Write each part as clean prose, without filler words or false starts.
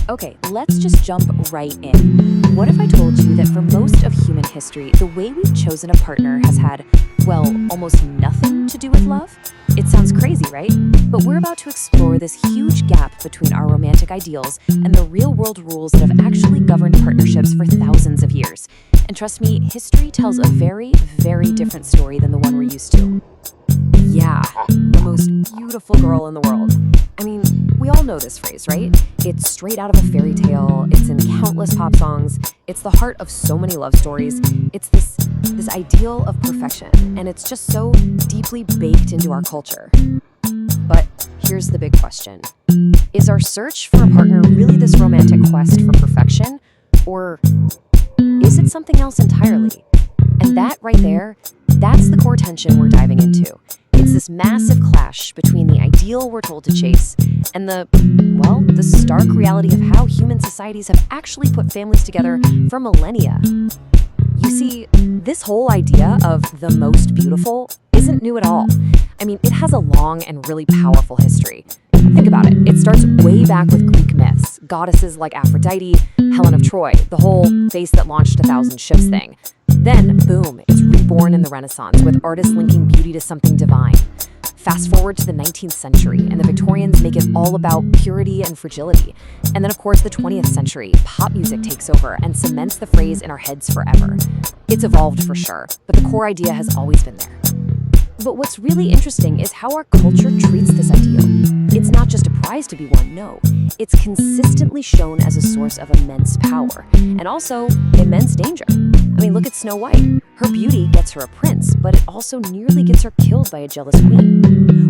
Okay, let's just jump right in. What if I told you that for most of human history, the way we've chosen a partner has had, well, almost nothing to do with love? It sounds crazy, right? But we're about to explore this huge gap between our romantic ideals and the real-world rules that have actually governed partnerships for thousands of years. And trust me, history tells a very, very different story than the one we're used to. Yeah, the most beautiful girl in the world. I mean, we all know this phrase, right? It's straight out of a fairy tale. It's in countless pop songs. It's the heart of so many love stories. It's this ideal of perfection, and it's just so deeply baked into our culture. But here's the big question. Is our search for a partner really this romantic quest for perfection? Or is it something else entirely? And that right there, that's the core tension we're diving into. It's this massive clash between the ideal we're told to chase and the stark reality of how human societies have actually put families together for millennia. You see, this whole idea of the most beautiful isn't new at all. I mean, it has a long and really powerful history. Think about it. It starts way back with Greek myths, goddesses like Aphrodite, Helen of Troy, the whole face that launched 1,000 ships thing. Then, boom, it's reborn in the Renaissance with artists linking beauty to something divine. Fast forward to the 19th century, and the Victorians make it all about purity and fragility. And then, of course, the 20th century, pop music takes over and cements the phrase in our heads forever. It's evolved for sure, but the core idea has always been there. But what's really interesting is how our culture treats this ideal. It's not just a prize to be won, no. It's consistently shown as a source of immense power, and also immense danger. I mean, look at Snow White. Her beauty gets her a prince, but it also nearly gets her killed by a jealous queen.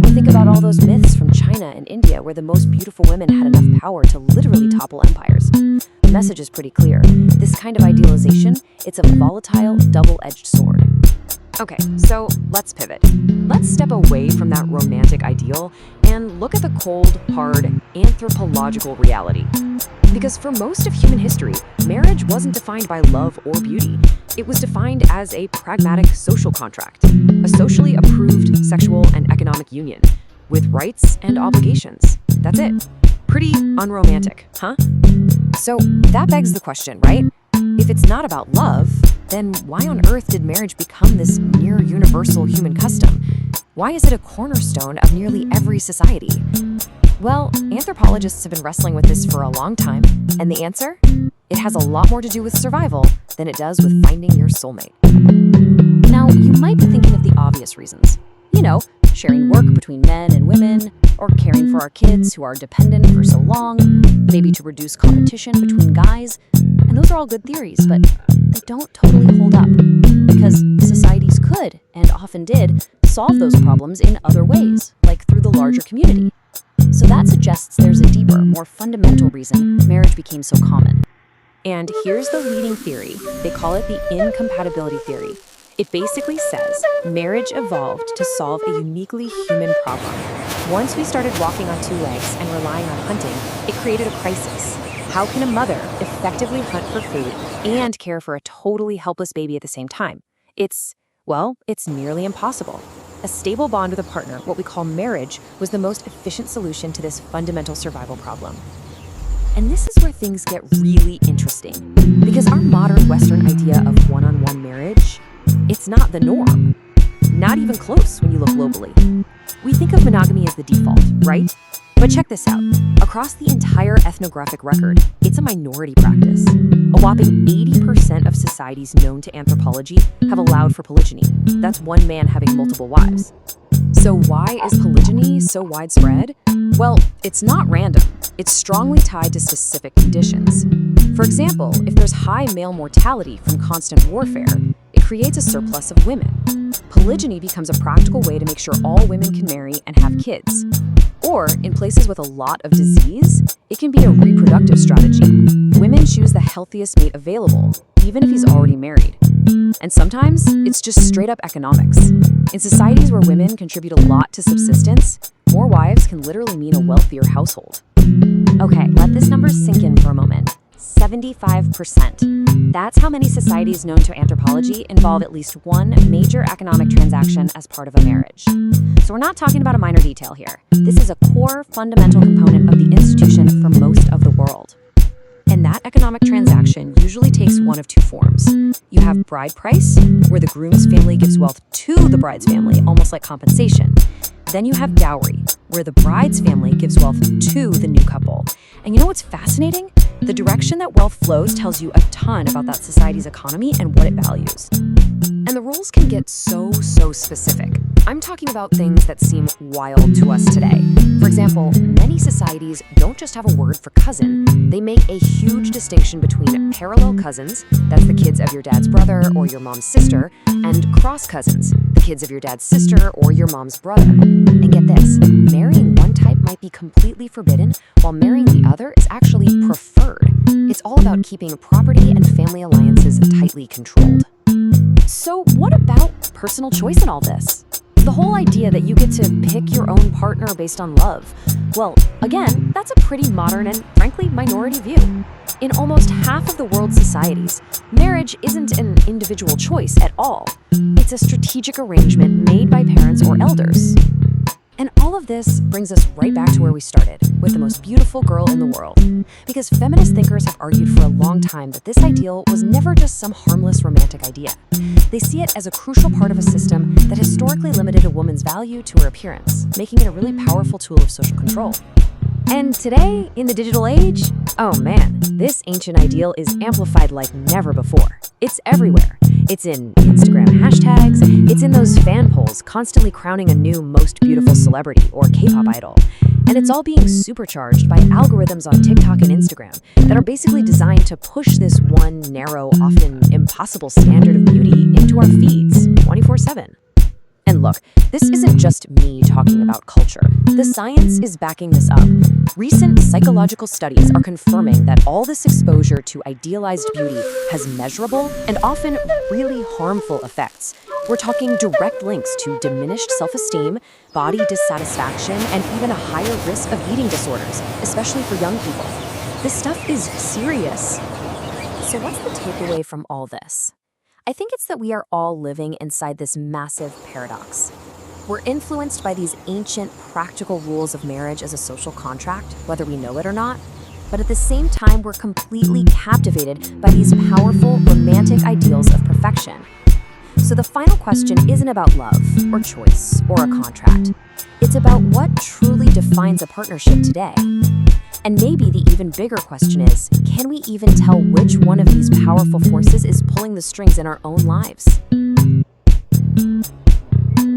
Or think about all those myths from China and India where the most beautiful women had enough power to literally topple empires. The message is pretty clear. This kind of idealization, it's a volatile, double-edged sword. Okay, so let's pivot. Let's step away from that romantic ideal and look at the cold, hard, anthropological reality. Because for most of human history, marriage wasn't defined by love or beauty. It was defined as a pragmatic social contract, a socially approved sexual and economic union, with rights and obligations. That's it. Pretty unromantic, huh? So that begs the question, right? If it's not about love, then why on earth did marriage become this near universal human custom? Why is it a cornerstone of nearly every society? Well, anthropologists have been wrestling with this for a long time, and the answer? It has a lot more to do with survival than it does with finding your soulmate. Now, you might be thinking of the obvious reasons. You know, sharing work between men and women, or caring for our kids who are dependent for so long, maybe to reduce competition between guys. And those are all good theories, but they don't totally hold up, because societies could, and often did, solve those problems in other ways, like through the larger community. So that suggests there's a deeper, more fundamental reason marriage became so common. And here's the leading theory. They call it the incompatibility theory. It basically says marriage evolved to solve a uniquely human problem. Once we started walking on two legs and relying on hunting, it created a crisis. How can a mother effectively hunt for food and care for a totally helpless baby at the same time? It's nearly impossible. A stable bond with a partner, what we call marriage, was the most efficient solution to this fundamental survival problem. And this is where things get really interesting, because our modern Western idea of one-on-one marriage, it's not the norm. Not even close when you look globally. We think of monogamy as the default, right? But check this out. Across the entire ethnographic record, it's a minority practice. A whopping 80% of societies known to anthropology have allowed for polygyny. That's one man having multiple wives. So why is polygyny so widespread? Well, it's not random. It's strongly tied to specific conditions. For example, if there's high male mortality from constant warfare, it creates a surplus of women. Polygyny becomes a practical way to make sure all women can marry and have kids. Or, in places with a lot of disease, it can be a reproductive strategy. Women choose the healthiest mate available, even if he's already married. And sometimes, it's just straight up economics. In societies where women contribute a lot to subsistence, more wives can literally mean a wealthier household. Okay, let this number sink in for a moment. 75%. That's how many societies known to anthropology involve at least one major economic transaction as part of a marriage. So we're not talking about a minor detail here. This is a core, fundamental component of the institution for most of the world. And that economic transaction usually takes one of two forms. You have bride price, where the groom's family gives wealth to the bride's family, almost like compensation. Then you have dowry, where the bride's family gives wealth to the new couple. And you know what's fascinating? The direction that wealth flows tells you a ton about that society's economy and what it values. And the rules can get so specific. I'm talking about things that seem wild to us today. For example, many societies don't just have a word for cousin. They make a huge distinction between parallel cousins, that's the kids of your dad's brother or your mom's sister, and cross cousins, the kids of your dad's sister or your mom's brother. And get this, marrying one type might be completely forbidden, while marrying the other is actually preferred. It's all about keeping property and family alliances tightly controlled. So what about personal choice in all this? The whole idea that you get to pick your own partner based on love. Well, again, that's a pretty modern and frankly minority view. In almost half of the world's societies, marriage isn't an individual choice at all. It's a strategic arrangement made by parents or elders. And all of this brings us right back to where we started, with the most beautiful girl in the world. Because feminist thinkers have argued for a long time that this ideal was never just some harmless romantic idea. They see it as a crucial part of a system that historically limited a woman's value to her appearance, making it a really powerful tool of social control. And today, in the digital age, oh man, this ancient ideal is amplified like never before. It's everywhere. It's in Instagram hashtags, it's in those fan polls constantly crowning a new most beautiful celebrity or K-pop idol. And it's all being supercharged by algorithms on TikTok and Instagram that are basically designed to push this one narrow, often impossible standard of beauty into our feeds 24/7. And look, this isn't just me talking about culture. The science is backing this up. Recent psychological studies are confirming that all this exposure to idealized beauty has measurable and often really harmful effects. We're talking direct links to diminished self-esteem, body dissatisfaction, and even a higher risk of eating disorders, especially for young people. This stuff is serious. So what's the takeaway from all this? I think it's that we are all living inside this massive paradox. We're influenced by these ancient, practical rules of marriage as a social contract, whether we know it or not. But at the same time, we're completely captivated by these powerful, romantic ideals of perfection. So the final question isn't about love, or choice, or a contract. It's about what truly defines a partnership today. And maybe the even bigger question is, can we even tell which one of these powerful forces is pulling the strings in our own lives?